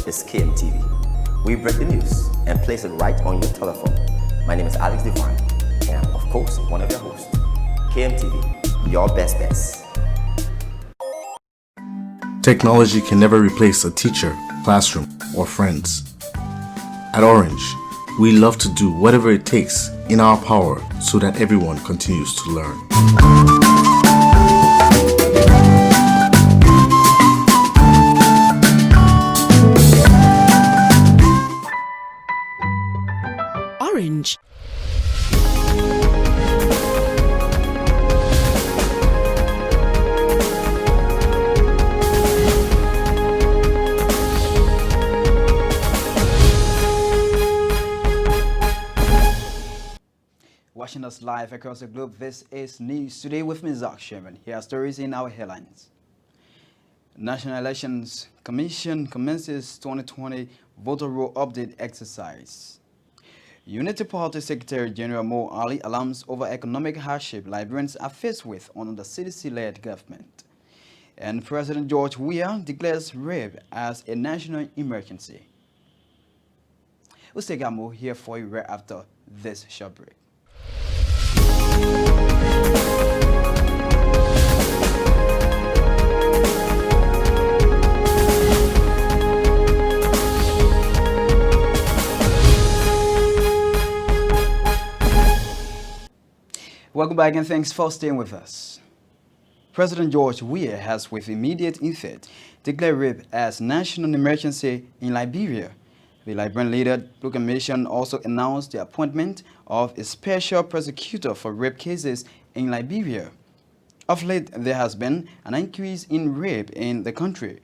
is KMTV. We break the news and place it right on your telephone. My name is Alex Divine, and I'm, of course, one of your hosts. KMTV, your best bets. Technology can never replace a teacher, classroom, or friends. At Orange, we love to do whatever it takes in our power so that everyone continues to learn. Orange. Watching us live across the globe, this is News Today with me, Zach Sherman. Here are stories in our headlines. National Elections Commission commences 2020 voter roll update exercise. Unity Party Secretary General Mo Ali alarms over economic hardship Liberians are faced with under the CDC-led government. And President George Weah declares rape as a national emergency. We'll take more here for you right after this short break. Welcome back and thanks for staying with us. President George Weah has with immediate effect declared rape as national emergency in Liberia. The Liberian leader proclamation also announced the appointment of a special prosecutor for rape cases in Liberia. Of late, there has been an increase in rape in the country.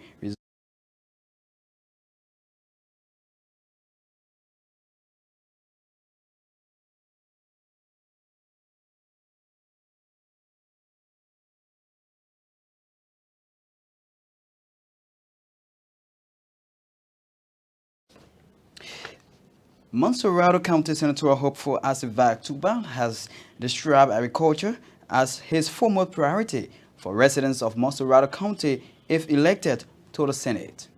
Montserrado County Senator hopeful Asivac Tuba has described agriculture as his foremost priority for residents of Montserrado County if elected to the Senate.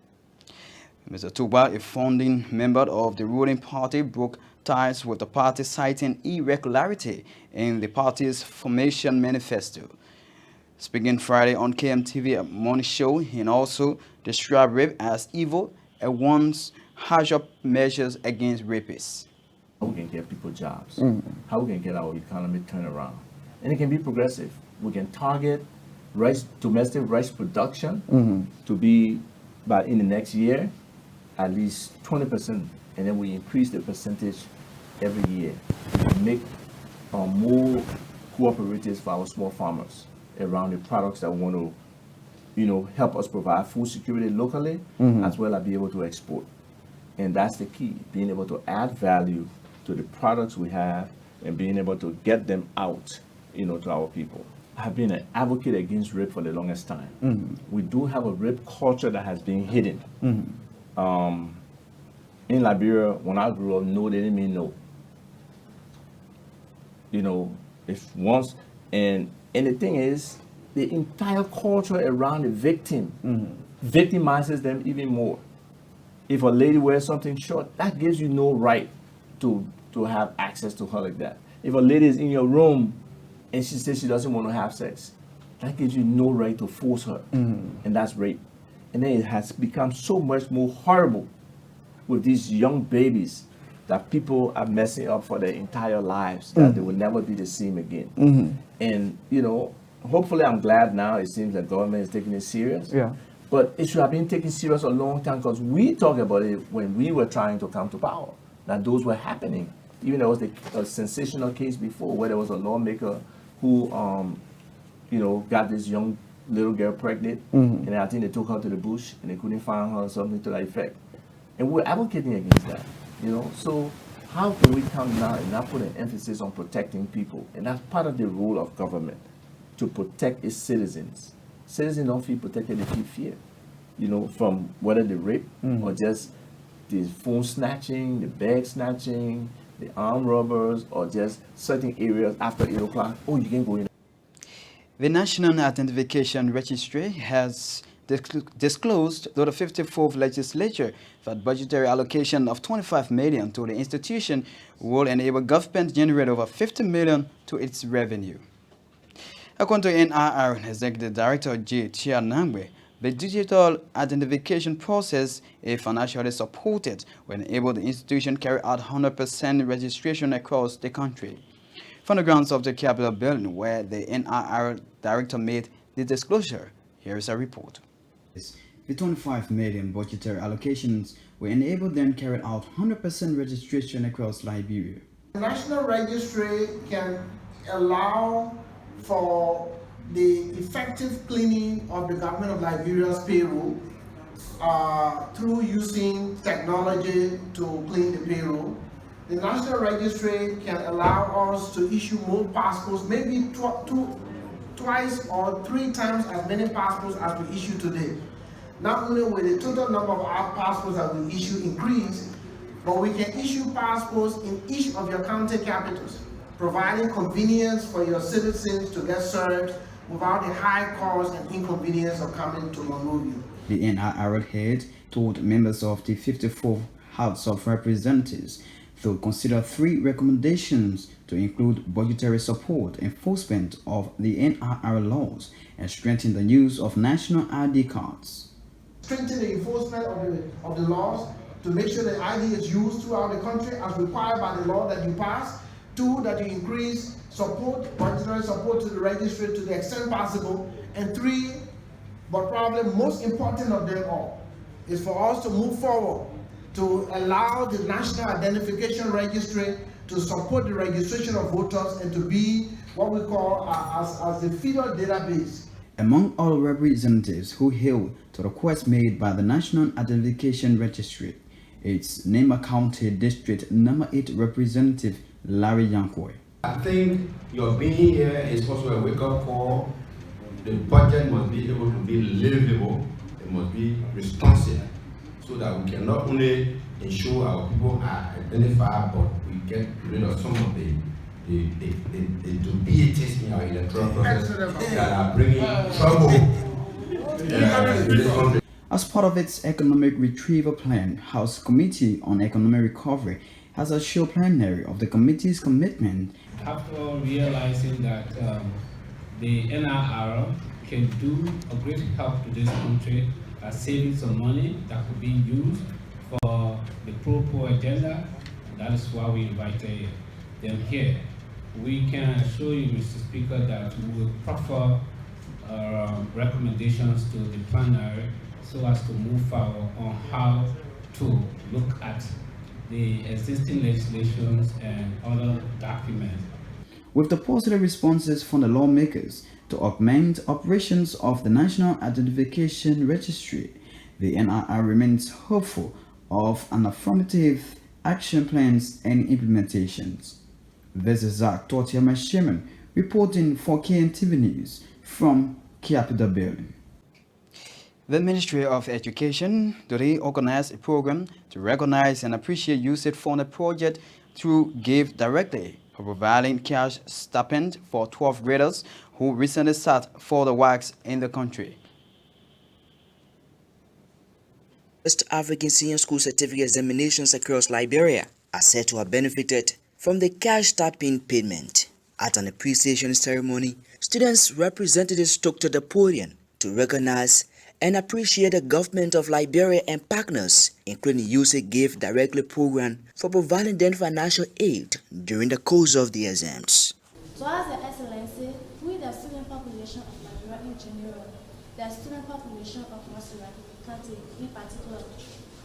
Mr. Tuba, a founding member of the ruling party, broke ties with the party citing irregularity in the party's formation manifesto. Speaking Friday on KMTV morning show, he also described rape as evil and wants harsher measures against rapists. How we can get people jobs, how we can get our economy turned around. And it can be progressive. We can target domestic rice production to be, in the next year, at least 20%. And then we increase the percentage every year. We make more cooperatives for our small farmers around the products that want to, help us provide food security locally, as well as be able to export. And that's the key, being able to add value to the products we have and being able to get them out, to our people. I have been an advocate against rape for the longest time. We do have a rape culture that has been hidden. In Liberia, when I grew up, no, they didn't mean no. If once, and the thing is, the entire culture around the victim victimizes them even more. If a lady wears something short, that gives you no right to have access to her like that. If a lady is in your room and she says she doesn't want to have sex, that gives you no right to force her. And that's rape. And then it has become so much more horrible with these young babies that people are messing up for their entire lives, that they will never be the same again. And, hopefully I'm glad now it seems like government is taking it serious. Yeah. But it should have been taken serious a long time because we talked about it when we were trying to come to power, that those were happening. Even there was a sensational case before where there was a lawmaker who, got this young little girl pregnant, and I think they took her to the bush and they couldn't find her or something to that effect. And we're advocating against that, So how can we come now and not put an emphasis on protecting people? And that's part of the role of government, to protect its citizens. Citizens don't feel protected, they feel fear, from whether the rape or just the phone snatching, the bag snatching, the armed robbers, or just certain areas after 8 o'clock. Oh, you can go in. The National Identification Registry has disclosed to the 54th legislature that budgetary allocation of 25 million to the institution will enable government to generate over 50 million to its revenue. According to NRR Executive Director J. Chianangwe, the digital identification process, if financially supported, will enable the institution carry out 100% registration across the country. From the grounds of the Capitol building, where the NRR Director made the disclosure, here is a report. The 25 million budgetary allocations will enable them to carry out 100% registration across Liberia. The National Registry can allow for the effective cleaning of the government of Liberia's payroll through using technology to clean the payroll. The National Registry can allow us to issue more passports, maybe twice or three times as many passports as we issue today. Not only will the total number of our passports that we issue increase, but we can issue passports in each of your county capitals, providing convenience for your citizens to get served without the high cost and inconvenience of coming to Monrovia. The NRR head told members of the 54th House of Representatives to consider 3 recommendations to include budgetary support, enforcement of the NRR laws, and strengthen the use of national ID cards. Strengthen the enforcement of the laws to make sure that ID is used throughout the country as required by the law that you pass. 2, that you increase support, budgetary support to the registry to the extent possible. And 3, but probably most important of them all, is for us to move forward to allow the National Identification Registry to support the registration of voters and to be what we call as the feeder database. Among all representatives who hailed to the request made by the National Identification Registry, its Nema County District Number 8 Representative Larry Yankoi. I think your being here is also a wake-up call. The budget must be able to be livable, it must be responsive, so that we can not only ensure our people are identified, but we get rid of some of the duplicitous in our electoral process that are bringing trouble in this country. As part of its economic retrieval plan, House Committee on Economic Recovery has assured plenary of the committee's commitment. After realizing that the NRR can do a great help to this country, saving some money that could be used for the pro-poor agenda, that is why we invited them here. We can assure you, Mr. Speaker, that we will proffer recommendations to the plenary so as to move forward on how to look at the existing legislations and other documents. With the positive responses from the lawmakers to augment operations of the National Identification Registry, the NRR remains hopeful of an affirmative action plans and implementations. This is Zach Tortiama Sherman reporting for KMTV News from Capitol Building. The Ministry of Education today organized a program to recognize and appreciate USAID-funded project through Give Directly for providing cash stipend for 12th graders who recently sat for the WACs in the country. West African senior school certificate examinations across Liberia are said to have benefited from the cash stipend payment. At an appreciation ceremony, students representatives took to the podium to recognize and appreciate the government of Liberia and partners, including USAID Give Directly program, for providing them financial aid during the course of the exams. So as the Excellency, we the student population of Liberia in general, the student population of Montserrat County in particular,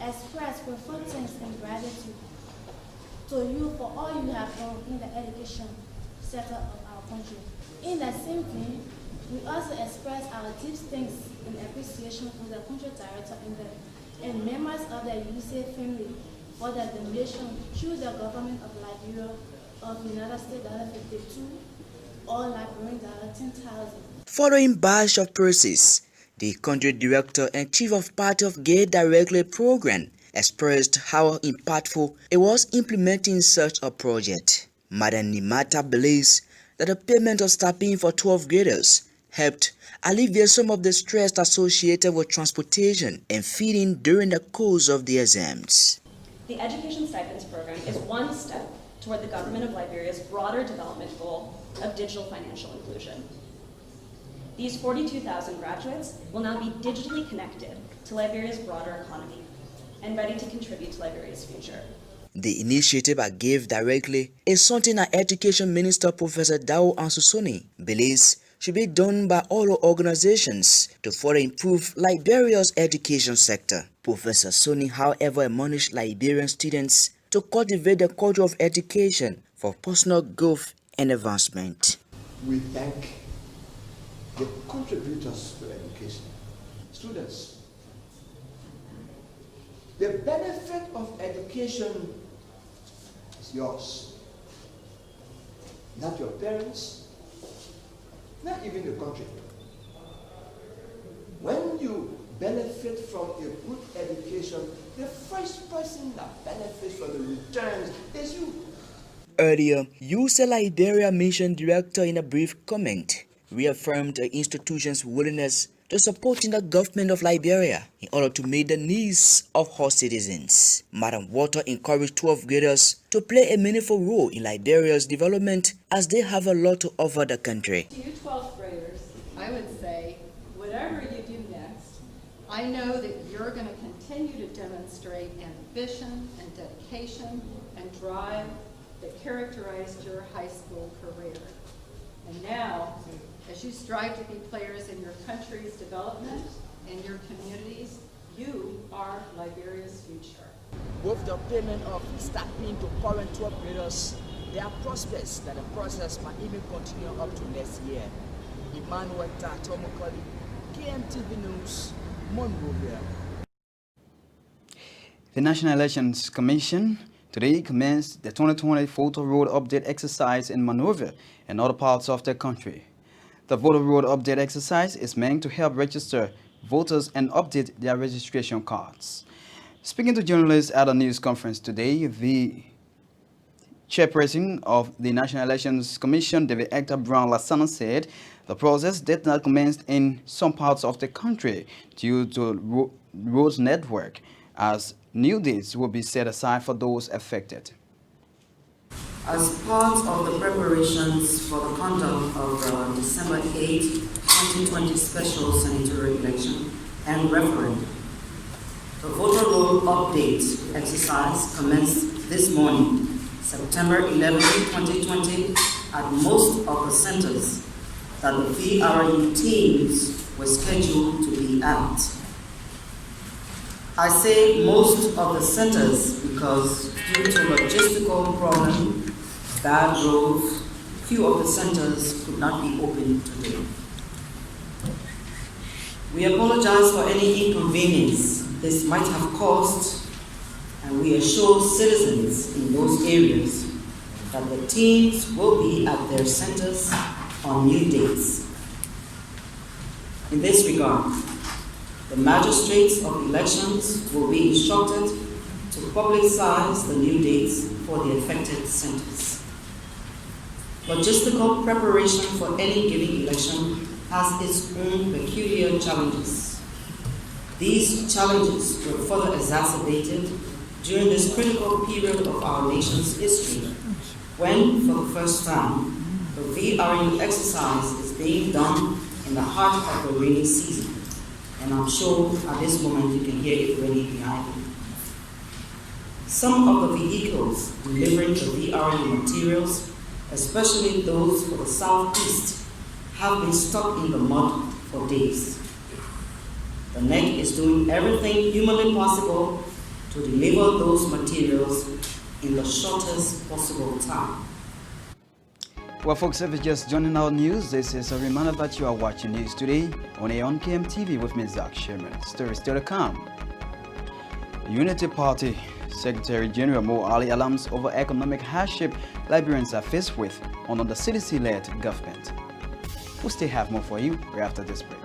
express profound thanks and gratitude to you for all you have done in the education sector of our country. In the same vein, we also express our deep thanks and appreciation to the country director and members of the USAID family for the donation through the government of Liberia of United States $52, all Liberian $10,000. Following batch of process, the country director and chief of party of Give Directly program expressed how impactful it was implementing such a project. Madam Nimata believes that the payment of stipend for 12th graders helped alleviate some of the stress associated with transportation and feeding during the course of the exams. The Education Stipends Program is one step toward the government of Liberia's broader development goal of digital financial inclusion. These 42,000 graduates will now be digitally connected to Liberia's broader economy and ready to contribute to Liberia's future. The initiative I gave directly is something our Education Minister Professor Dao Ansusoni believes should be done by all organizations to further improve Liberia's education sector. Professor Soni, however, admonished Liberian students to cultivate the culture of education for personal growth and advancement. We thank the contributors to education, students. The benefit of education is yours, not your parents, not even the country. When you benefit from a good education, the first person that benefits from the returns is you. Earlier, USA Liberia Mission Director, in a brief comment, reaffirmed the institution's willingness to supporting the government of Liberia in order to meet the needs of her citizens. Madam Walter encouraged 12th graders to play a meaningful role in Liberia's development as they have a lot to offer the country. To you 12th graders, I would say, whatever you do next, I know that you're going to continue to demonstrate ambition and dedication and drive that characterized your high school career. And now, as you strive to be players in your country's development and your communities, you are Liberia's future. With the payment of stipend to current 12th graders, there are prospects that the process might even continue up to next year. Emmanuel Tatomokoli, KMTV News, Monrovia. The National Elections Commission today commenced the 2020 Voter Road Update exercise in Monrovia and other parts of the country. The Voter Road Update exercise is meant to help register voters and update their registration cards. Speaking to journalists at a news conference today, the chairperson of the National Elections Commission, David Hector Brown Lasana, said the process did not commence in some parts of the country due to road network, as new dates will be set aside for those affected. As part of the preparations for the conduct of the December 8, 2020 special senatorial election and referendum, the voter roll update exercise commenced this morning, September 11, 2020, at most of the centers that the VRU teams were scheduled to be at. I say most of the centers because due to logistical problem, bad roads, few of the centers could not be open today. We apologize for any inconvenience this might have caused, and we assure citizens in those areas that the teams will be at their centers on new dates. In this regard, the magistrates of elections will be instructed to publicize the new dates for the affected centers. Logistical preparation for any given election has its own peculiar challenges. These challenges were further exacerbated during this critical period of our nation's history, when, for the first time, the VRU exercise is being done in the heart of the rainy season. And I'm sure at this moment you can hear it raining behind me. Some of the vehicles delivering the VRU materials, especially those for the southeast, have been stuck in the mud for days. The NEC is doing everything humanly possible to deliver those materials in the shortest possible time. Well, folks, if you're just joining our news, this is a reminder that you are watching News Today on KMTV with me, Zach Sherman. Story still to come. Unity Party Secretary General Mo Ali alarms over economic hardship Liberians are faced with under the CDC-led government. We'll still have more for you right after this break.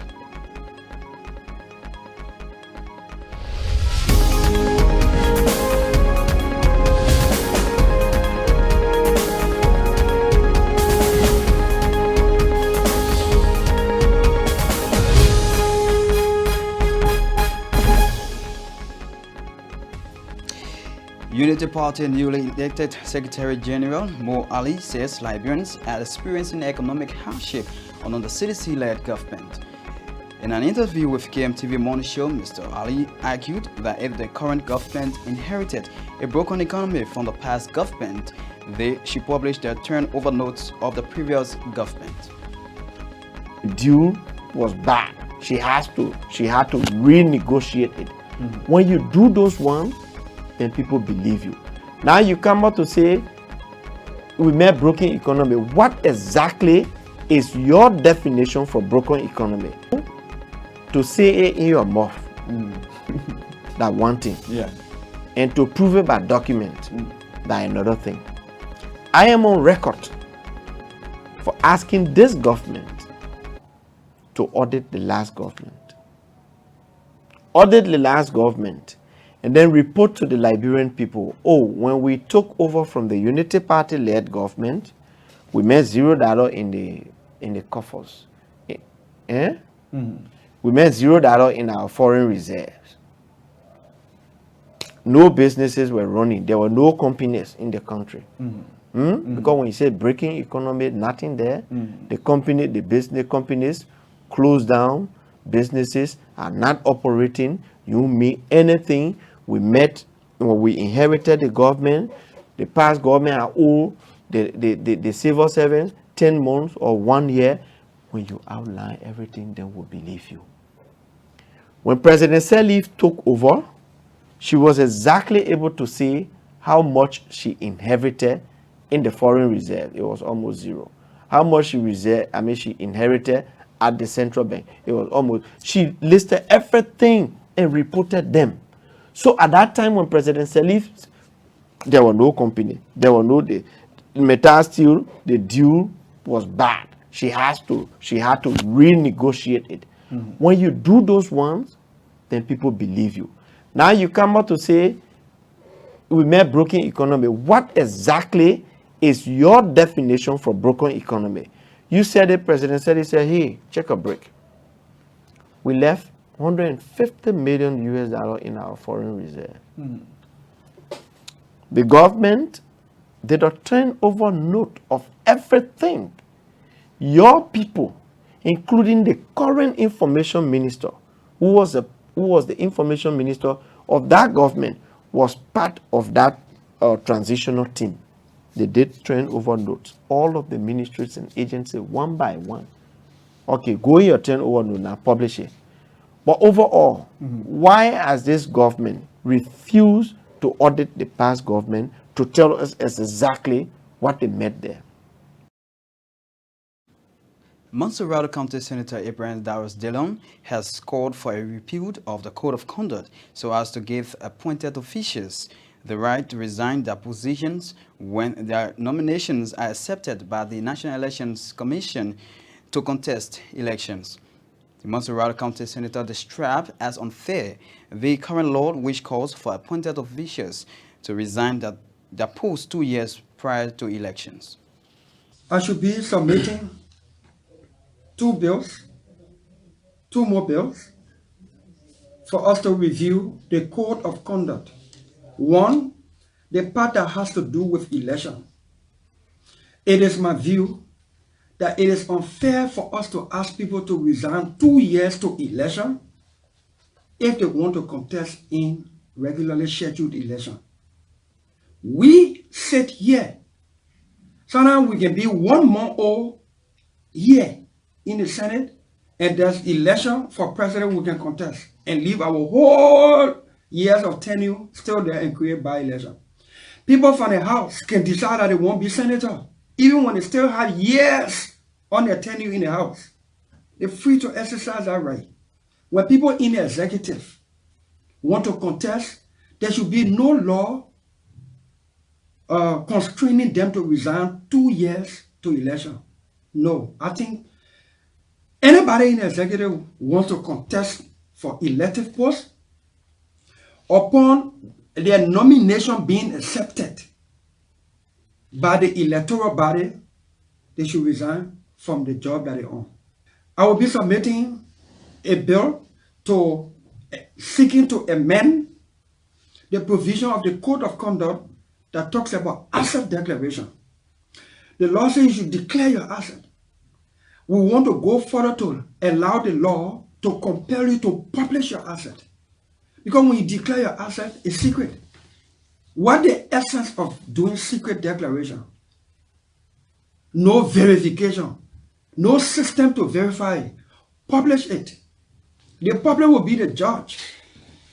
Unity Party newly elected Secretary General Mo Ali says Liberians are experiencing economic hardship under the CDC-led government. In an interview with KMTV Morning Show, Mr. Ali argued that if the current government inherited a broken economy from the past government, they should publish the turnover notes of the previous government. The deal was bad. She had to renegotiate it. When you do those ones, then people believe you. Now you come out to say we made broken economy. What exactly is your definition for broken economy? To say it in your mouth, that one thing. Yeah. And to prove it by document, that another thing. I am on record for asking this government to audit the last government. Audit the last government and then report to the Liberian people, oh, when we took over from the Unity Party-led government, we made $0 in the coffers. We made $0 in our foreign reserves. No businesses were running. There were no companies in the country. Because when you say breaking economy, nothing there. The business companies closed down. Businesses are not operating. You mean anything? We met when we inherited the government. The past government are all the civil servants 10 months or 1 year. When you outline everything, then we'll believe you. When President Sirleaf took over, she was exactly able to see how much she inherited in the foreign reserve. It was almost zero. How much she inherited at the central bank. It was almost. She listed everything and reported them. So at that time when President Sirleaf, there were no company. There were no metal steel. The deal was bad. She had to renegotiate it. When you do those ones, then people believe you. Now you come out to say we made broken economy. What exactly is your definition for broken economy? You said it, President said, he said, hey, check a break. We left $150 million in our foreign reserve. The government did a turnover note of everything. Your people, including the current information minister, who was the information minister of that government, was part of that transitional team. They did turnover notes. All of the ministries and agencies, one by one. Okay, go your turnover note now, publish it. But overall, why has this government refused to audit the past government to tell us exactly what they made there? Montserrat County Senator Abraham Darius Delon has called for a repeal of the Code of Conduct so as to give appointed officials the right to resign their positions when their nominations are accepted by the National Elections Commission to contest elections. The Montserrat County Senator described as unfair the current law which calls for appointed officials to resign their post 2 years prior to elections. I should be submitting two more bills, for us to review the Code of Conduct. One, the part that has to do with election. It is my view that it is unfair for us to ask people to resign 2 years to election if they want to contest in regularly scheduled election. We sit here. Sometimes we can be 1 month old here in the Senate, and there's election for president we can contest and leave our whole years of tenure still there and create by-election. People from the House can decide that they won't be senator, even when they still had years on their tenure in the House. They're free to exercise that right. When people in the executive want to contest, there should be no law constraining them to resign 2 years to election. No, I think anybody in the executive wants to contest for elective posts, upon their nomination being accepted by the electoral body, they should resign from the job that they own. I will be submitting a bill seeking to amend the provision of the code of conduct that talks about asset declaration. The law says you should declare your asset. We want to go further to allow the law to compel you to publish your asset. Because when you declare your asset, it's secret. What the essence of doing secret declaration? No verification, no system to verify it. Publish it. The public will be the judge.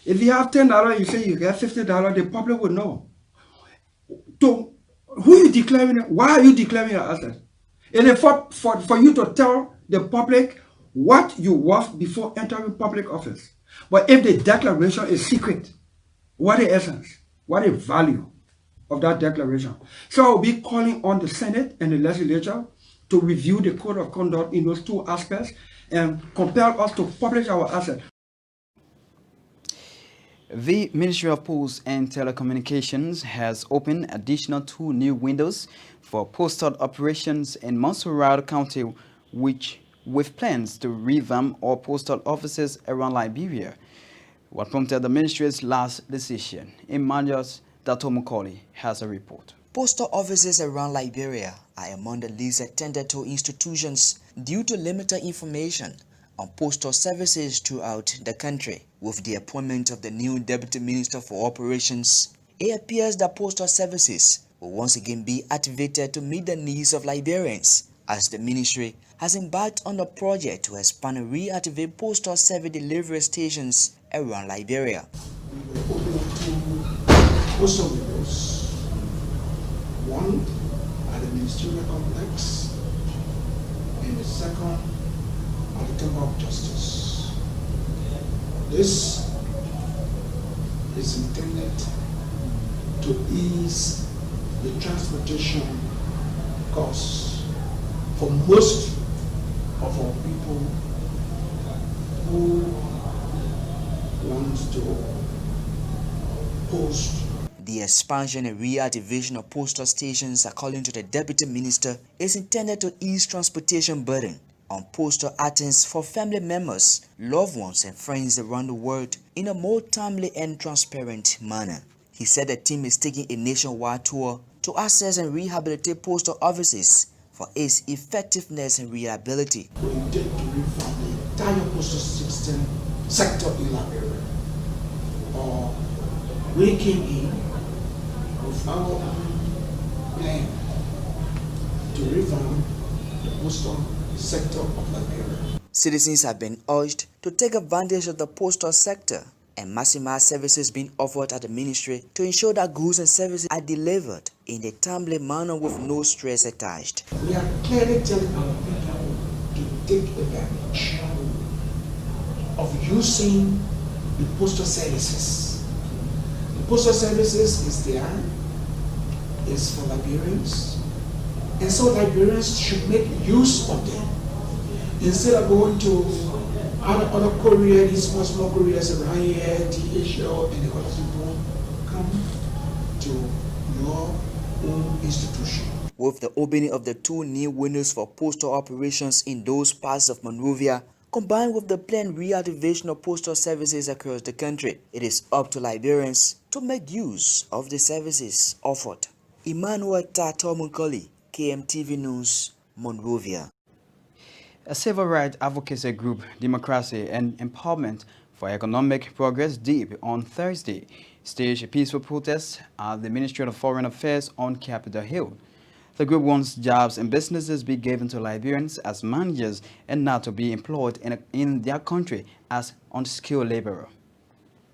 If you have $10, you say you get $50, the public will know. So, who are you declaring it? Why are you declaring your asset? It is for you to tell the public what you worth before entering public office. But if the declaration is secret, what is essence? What is value of that declaration? So I'll be calling on the Senate and the legislature to review the code of conduct in those two aspects and compel us to publish our asset. The Ministry of Posts and Telecommunications has opened additional 2 new windows for postal operations in Montserrat County, with plans to revamp all postal offices around Liberia. What prompted the ministry's last decision? Emmanuel Datomokoli has a report. Postal offices around Liberia are among the least attended to institutions due to limited information on postal services throughout the country. With the appointment of the new Deputy Minister for Operations, it appears that postal services will once again be activated to meet the needs of Liberians, as the ministry has embarked on a project to expand and reactivate postal service delivery stations around Liberia. We will open 2 postal windows, one at the ministerial complex and the second at the Temple of Justice. This is intended to ease the transportation costs for most of our people who want to post. The expansion and reactivation of postal stations, according to the Deputy Minister, is intended to ease transportation burden on postal items for family members, loved ones, and friends around the world in a more timely and transparent manner. He said the team is taking a nationwide tour to access and rehabilitate postal offices for its effectiveness and reliability. We intend to reform the entire postal system sector in Liberia. We came in with our own plan to reform the postal sector of Liberia. Citizens have been urged to take advantage of the postal sector and maximize services being offered at the ministry to ensure that goods and services are delivered in a timely manner with no stress attached. We are clearly telling our people to take advantage of using the postal services. The postal services is there, is for Liberians, and so Liberians should make use of them. Instead of going to other couriers, these small couriers around here, DHL, and the other people, come to your own institution. With the opening of the 2 new windows for postal operations in those parts of Monrovia, combined with the planned reactivation of postal services across the country, it is up to Liberians to make use of the services offered. Emmanuel Tatomukoli, KMTV News, Monrovia. A civil rights advocacy group, Democracy and Empowerment for Economic Progress DEEP, on Thursday staged a peaceful protest at the Ministry of Foreign Affairs on Capitol Hill. The group wants jobs and businesses be given to Liberians as managers and not to be employed in their country as unskilled laborer.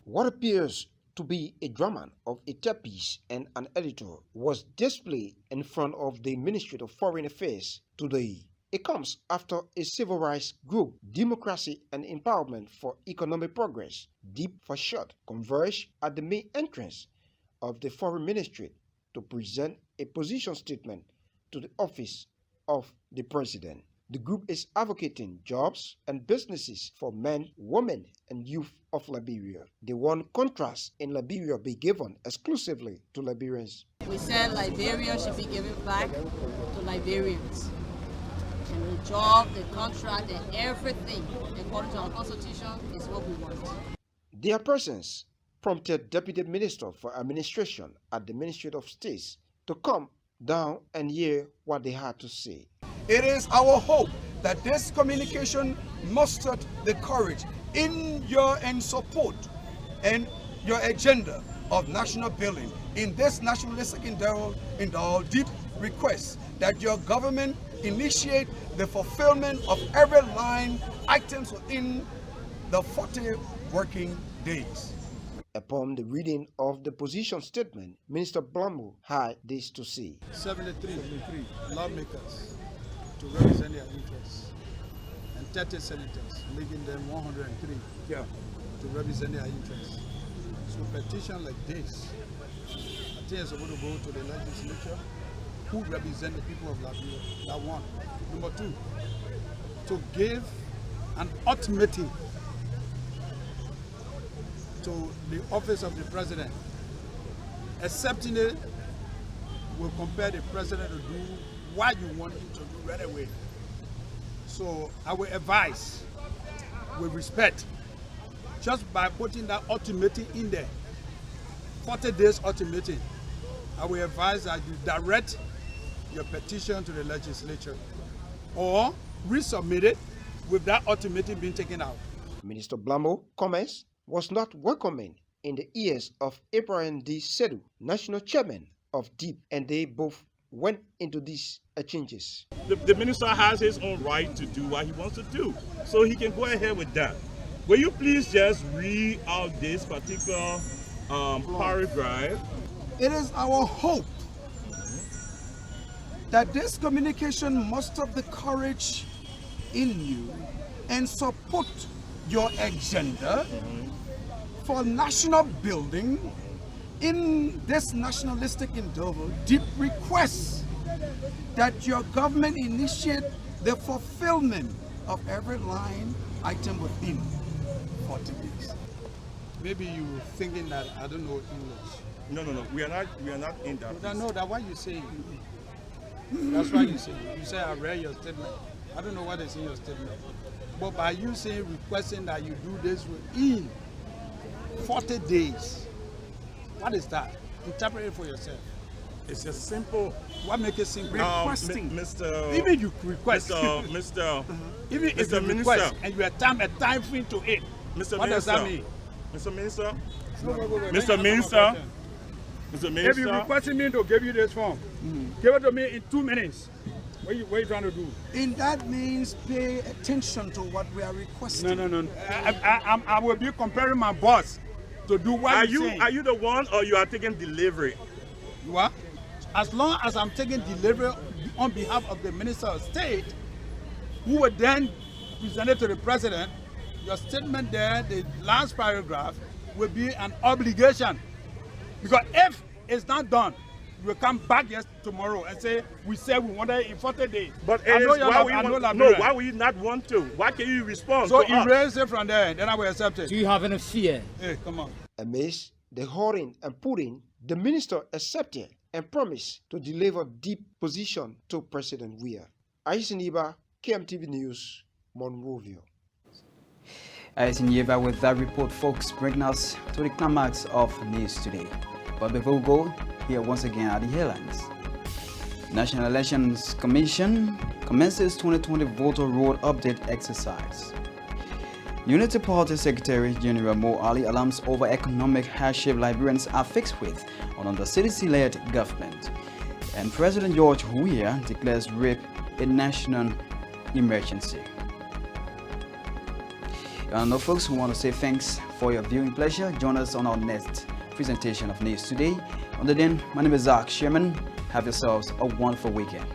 What appears to be a drama of a tapish and an editor was displayed in front of the Ministry of Foreign Affairs today. It comes after a civil rights group, Democracy and Empowerment for Economic Progress, DEEP for short, converged at the main entrance of the Foreign Ministry to present a position statement to the office of the President. The group is advocating jobs and businesses for men, women, and youth of Liberia. They want contracts in Liberia be given exclusively to Liberians. We said Liberia should be given back to Liberians. And the job, the contract, and everything, according to our constitution, is what we want. Their presence prompted Deputy Minister for Administration at the Ministry of States to come down and hear what they had to say. It is our hope that this communication mustered the courage in your support and your agenda of national building. In this nationalistic endeavor, deep request that your government initiate the fulfillment of every line items within the 40 working days. Upon the reading of the position statement, Minister Blambo had this to say. 73 lawmakers to represent their interests, and 30 senators, making them 103 to represent their interests. So petition like this, I think it's supposed to go to the legislature who represent the people of Liberia. That one. Number two, to give an ultimatum to the office of the president. Accepting it will compel the president to do what you want him to do right away. So I will advise with respect, just by putting that ultimatum in there, 40 days ultimatum, I will advise that you direct your petition to the legislature or resubmit it with that ultimatum being taken out. Minister Blambo comments was not welcoming in the ears of Abraham D. Sedu, national chairman of DEEP, and they both went into these exchanges. The minister has his own right to do what he wants to do, so he can go ahead with that. Will you please just read out this particular paragraph? It is our hope that this communication mustered the courage in you and support your agenda for national building in this nationalistic endeavor. Deep request that your government initiate the fulfillment of every line item within 40 days. Maybe you were thinking that I don't know English. No. We are not in that. I know that what you say. That's what you say. You say I read your statement. I don't know what is in your statement. But by you saying requesting that you do this within 40 days, what is that? Interpret it for yourself. It's just simple. What makes it simple? Requesting. Mr. Even you request. Mr. Even if you request and you attach a time frame to it, what does that mean? Mr. Minister. Mr. Minister. If you requesting me to give you this form, give it to me in 2 minutes. What are you trying to do? In that means pay attention to what we are requesting. No. I will be comparing my boss to do what you're saying. Are you the one or you are taking delivery? You are? As long as I'm taking delivery on behalf of the Minister of State, who will then present it to the President, your statement there, the last paragraph, will be an obligation. Because if it's not done, we'll come back tomorrow and say, we said we wanted it in 40 days. But why will you not want to? Why can you respond so to us? erase it from there, then I will accept it. Do you have any fear? Hey, come on. Amidst the hurrying and putting, the minister accepted and promised to deliver deep position to President Weah. Aisiniba, KMTV News, Monrovia. Aisiniba with that report, folks, bringing us to the climax of news today. But before we go, here once again are the headlines. National Elections Commission commences 2020 voter roll update exercise. Unity Party Secretary General Mo Ali alarms over economic hardship Liberians are faced with under CDC-led government. And President George Weah declares rape a national emergency. And now, folks, we want to say thanks for your viewing pleasure. Join us on our next presentation of news today. Until then, my name is Zach Sherman. Have yourselves a wonderful weekend.